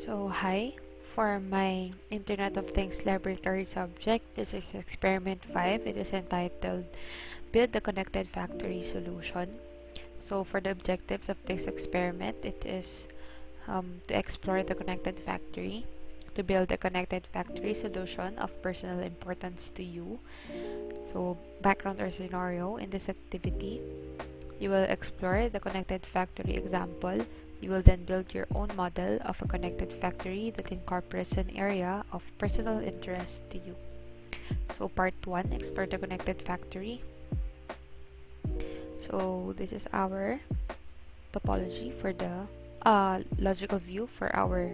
So hi, for my Internet of Things laboratory subject, this is experiment 5. It is entitled Build the Connected Factory Solution. So for the objectives of this experiment, it is to explore the connected factory, to build a connected factory solution of personal importance to you. So background or scenario in this activity, you will explore the connected factory example. You will then build your own model of a connected factory that incorporates an area of personal interest to you. So part 1, explore the connected factory. So this is our topology for the logical view for our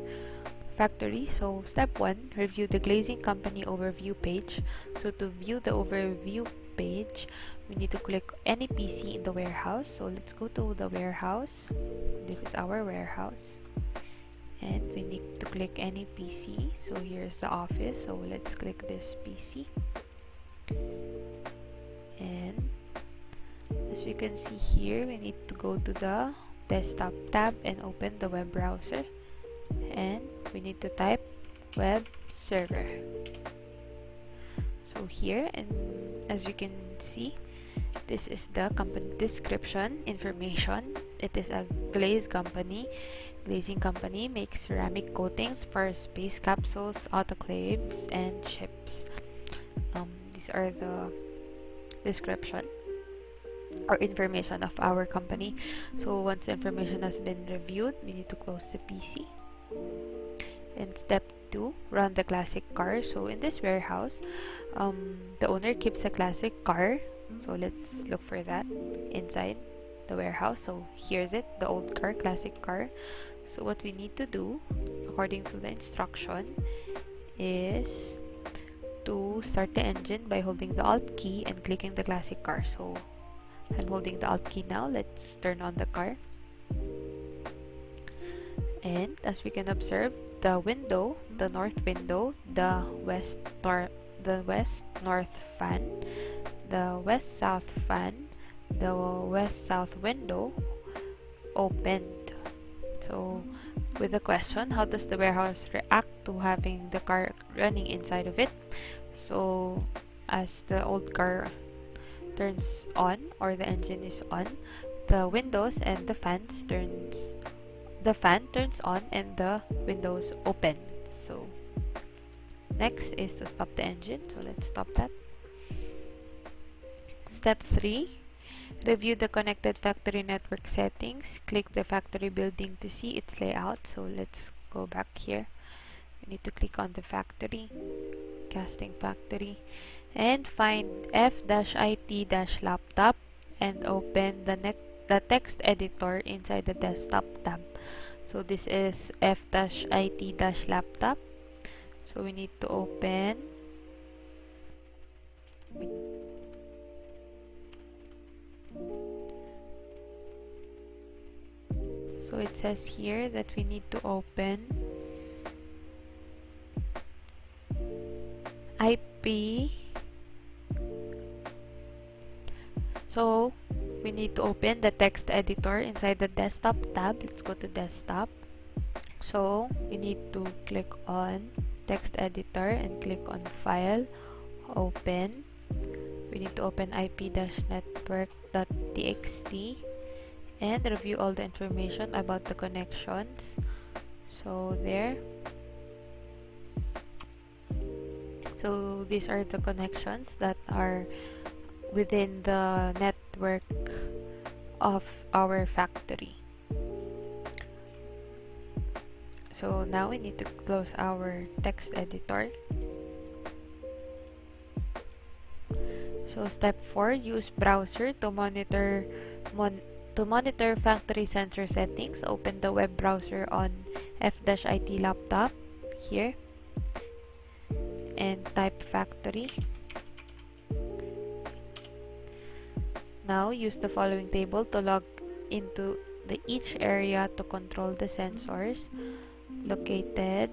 factory. So step 1, review the glazing company overview page. So to view the overview page, we need to click any PC in the warehouse. So let's go to the warehouse. This is our warehouse. And we need to click any PC. So here's the office. So let's click this PC. And as we can see here, we need to go to the desktop tab and open the web browser. And we need to type web server. So here, and as you can see, this is the company description information. It is a glazing company makes ceramic coatings for space capsules, autoclaves, and ships. These are the description or information of our company. So once the information has been reviewed, we need to close the PC. And step 2, run the classic car. So in this warehouse, the owner keeps a classic car. So let's look for that inside the warehouse. So here's it, the old car, classic car. So what we need to do, according to the instruction, is to start the engine by holding the Alt key and clicking the classic car. So I'm holding the Alt key now. Let's turn on the car. And as we can observe, the window, the north window, the west north fan, the west south fan, the west south window opened. So with the question, how does the warehouse react to having the car running inside of it? So as the old car turns on, or the engine is on, the windows and the fan turns on and the windows open. So next is to stop the engine. So let's stop that. Step 3, review the connected factory network settings. Click the factory building to see its layout. So let's go back here. We need to click on the factory, casting factory, and find F-IT-laptop and open the text editor inside the desktop tab. So this is F-IT-laptop. So we need to open. So it says here that we need to open IP. So we need to open the text editor inside the desktop tab. Let's go to desktop. So we need to click on text editor and click on file, open. We need to open ip-network.txt and review all the information about the connections. So there. So these are the connections that are within the network of our factory. So now we need to close our text editor. So step 4, use browser to monitor factory sensor settings. Open the web browser on F-IT laptop here and type factory. Now use the following table to log into each area to control the sensors located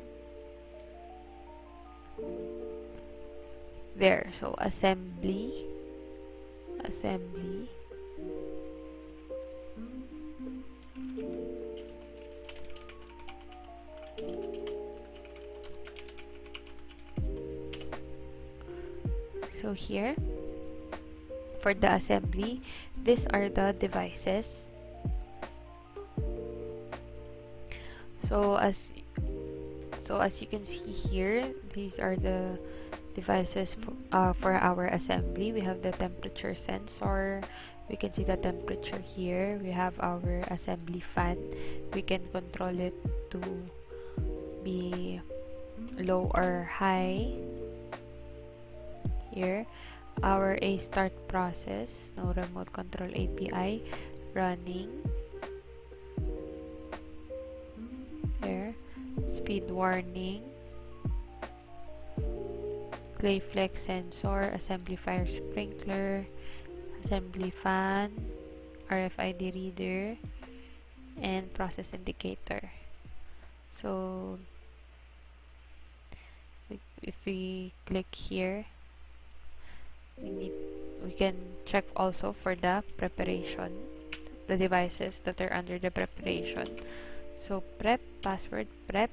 there. So assembly, So here, for the assembly, these are the devices. So as you can see here, these are the devices for our assembly. We have the temperature sensor. We can see the temperature here. We have our assembly fan. We can control it to be low or high. Here, our A start process, no remote control API running. There, speed warning, clay flex sensor, assembly fire sprinkler, assembly fan, RFID reader, and process indicator. So if we click here, we can check also for the preparation, the devices that are under the preparation. So prep, password prep.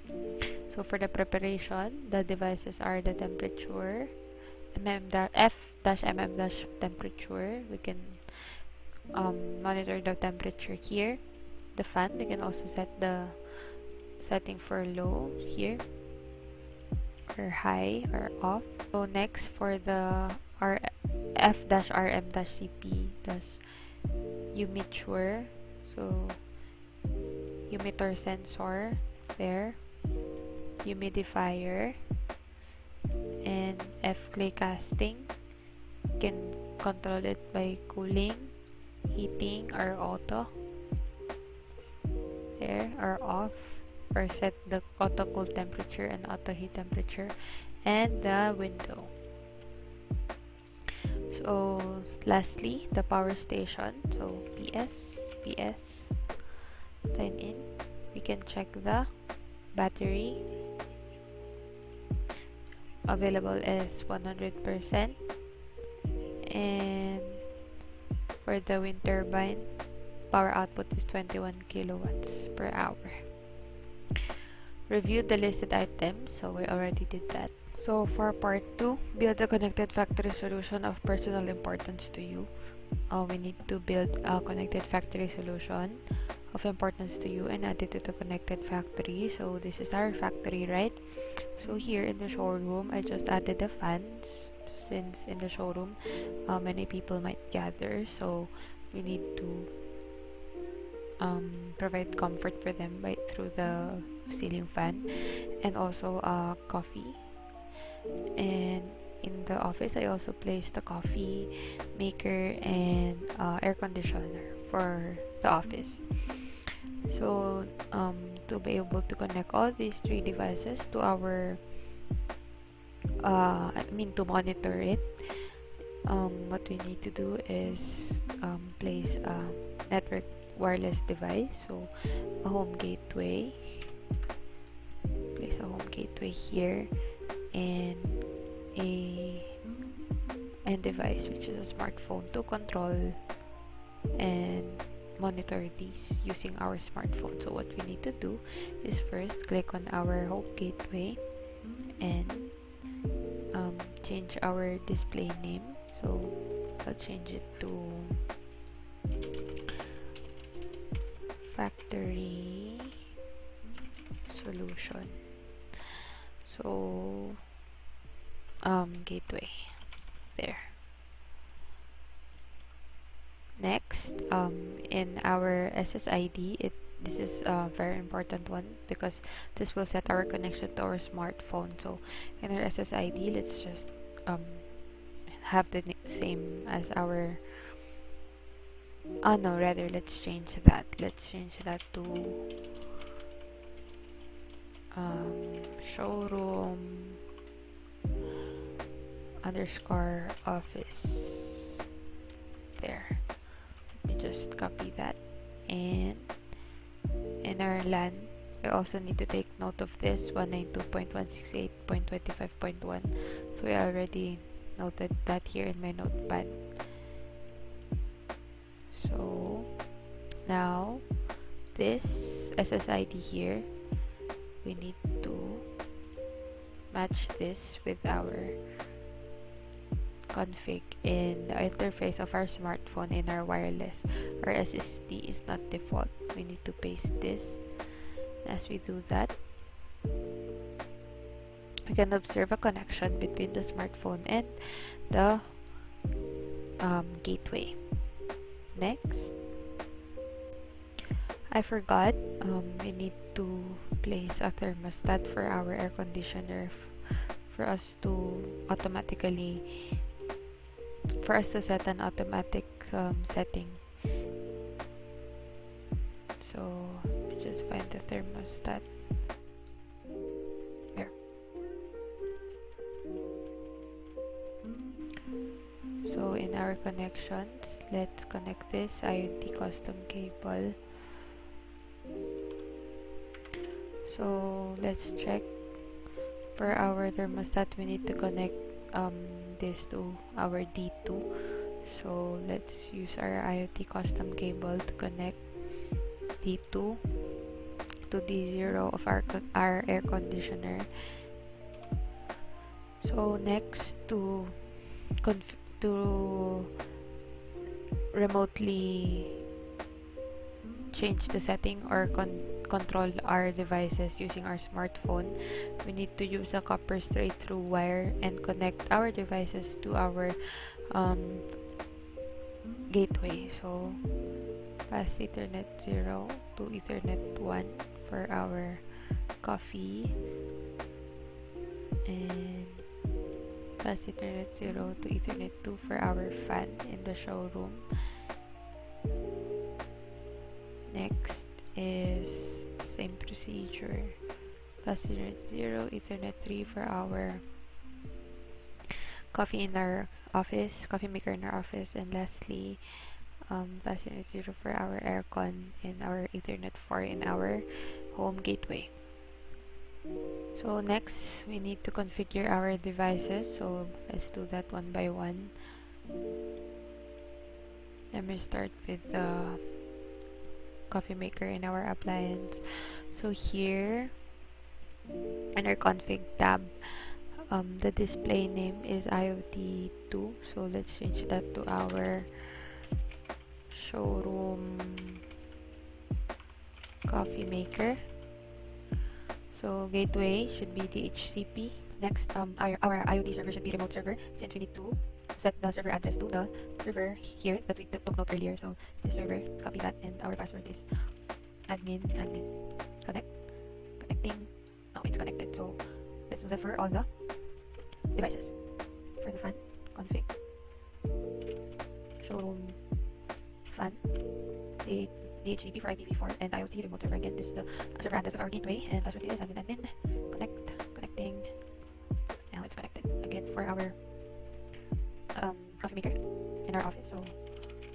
So for the preparation, the devices are the temperature, F-mm temperature. We can monitor the temperature here. The fan, we can also set the setting for low here, or high or off. So next, for the F-rm-cp humiture, so humidifier sensor there, humidifier, and F-clay casting. You can control it by cooling, heating, or auto there, or off, or set the auto cool temperature and auto heat temperature, and the window. So lastly, the power station. So PS, sign in. We can check the battery. Available is 100%. And for the wind turbine, power output is 21 kilowatts per hour. Review the listed items. So we already did that. So for part 2, build a connected factory solution of personal importance to you. We need to build a connected factory solution of importance to you and add it to the connected factory. So this is our factory, right? So here in the showroom, I just added the fans, since in the showroom many people might gather, so we need to provide comfort for them through the ceiling fan, and also coffee. And in the office, I also placed the coffee maker and air conditioner for the office. So to be able to connect all these 3 devices to our to monitor it, what we need to do is place a network wireless device, so a home gateway. Place a home gateway here, and a end device, which is a smartphone, to control and monitor these using our smartphone. So what we need to do is first click on our home gateway and change our display name. So I'll change it to factory solution. So gateway there. Next, in our SSID, this is a very important one because this will set our connection to our smartphone. So in our SSID, let's just have the same as our no, rather let's change that to showroom underscore office there. Let me just copy that. And in our LAN, we also need to take note of this 192.168.25.1. So we already noted that here in my notepad. So now this SSID here, we need to match this with our config in the interface of our smartphone in our wireless. Our SSD is not default. We need to paste this. As we do that, we can observe a connection between the smartphone and the gateway. Next, I forgot, we need to place a thermostat for our air conditioner for us to set an automatic setting. So just find the thermostat here. So in our connections, let's connect this IoT custom cable. So let's check. For our thermostat, we need to connect this to our D2. So let's use our IoT custom cable to connect D2 to D0 of our air conditioner. So next, to remotely change the setting or control our devices using our smartphone, we need to use a copper straight through wire and connect our devices to our gateway. So pass Ethernet 0 to Ethernet 1 for our coffee, and pass Ethernet 0 to Ethernet 2 for our fan in the showroom. Next is same procedure. Pass Ethernet 0, Ethernet 3 for our coffee in our office, coffee maker in our office, and lastly, pass Ethernet 0 for our aircon and our Ethernet 4 in our home gateway. So next, we need to configure our devices. So let's do that one by one. Let me start with the coffee maker in our appliance. So here in our config tab, the display name is IoT2, so let's change that to our showroom coffee maker. So gateway should be DHCP. Next, our IoT server should be remote server, since we need to set the server address to the server here that we took note earlier. So this server, copy that, and our password is admin connecting. Oh, it's connected. So let's do that for all the devices. For the fan, config showroom fan, the DHCP for IPv4, and IoT remote server. Again, this is the server address of our gateway, and password is admin connecting. Now it's connected. Again, for our coffee maker in our office. So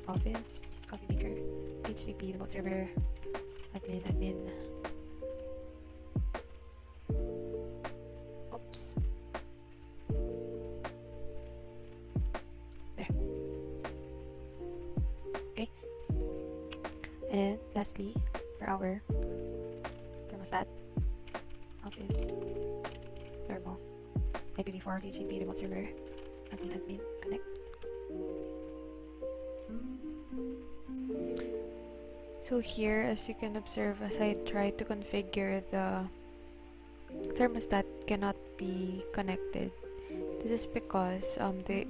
office coffee maker DHCP remote server admin. Oops. There. Okay. And lastly, for our thermostat, office thermo IPv4 DHCP remote server admin connect. So here, as you can observe, as I try to configure, the thermostat cannot be connected. This is because the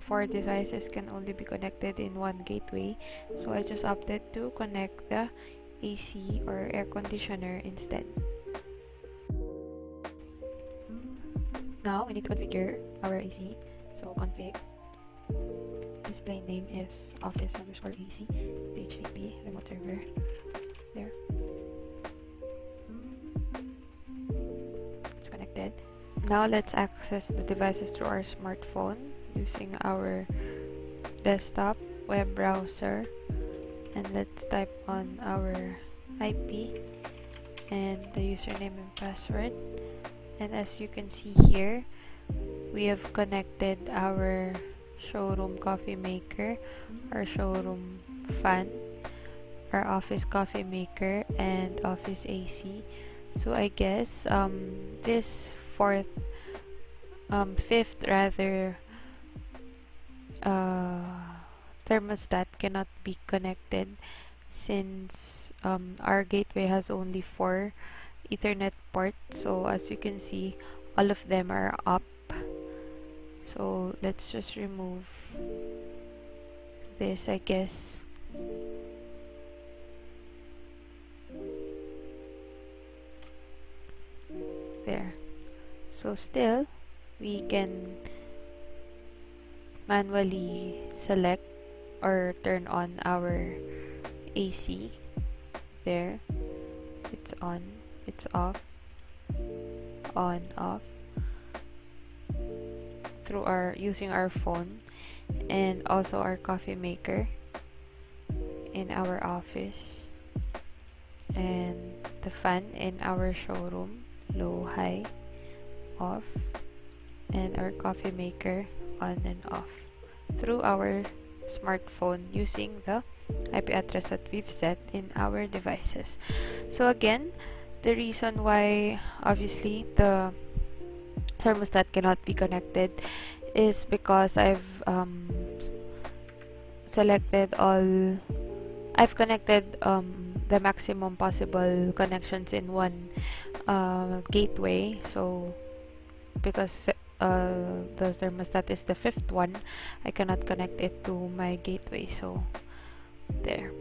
4 devices can only be connected in one gateway. So I just opted to connect the AC or air conditioner instead. Now we need to configure our AC. So config display name is office_AC DHCP remote server. There. It's connected. Now let's access the devices through our smartphone using our desktop web browser, and let's type on our IP and the username and password. And as you can see here, we have connected our showroom coffee maker, our showroom fan, our office coffee maker, and office AC. So I guess this fifth thermostat cannot be connected since our gateway has only 4 Ethernet ports. So as you can see, all of them are up. So let's just remove this, I guess. There. So still, we can manually select or turn on our AC. There. It's on. It's off. On, off. Through using our phone, and also our coffee maker in our office, and the fan in our showroom, low, high, off, and our coffee maker on and off through our smartphone using the IP address that we've set in our devices. So again, the reason why obviously the thermostat cannot be connected is because selected all I've connected the maximum possible connections in one gateway. So because the thermostat is the 5th one, I cannot connect it to my gateway. So there.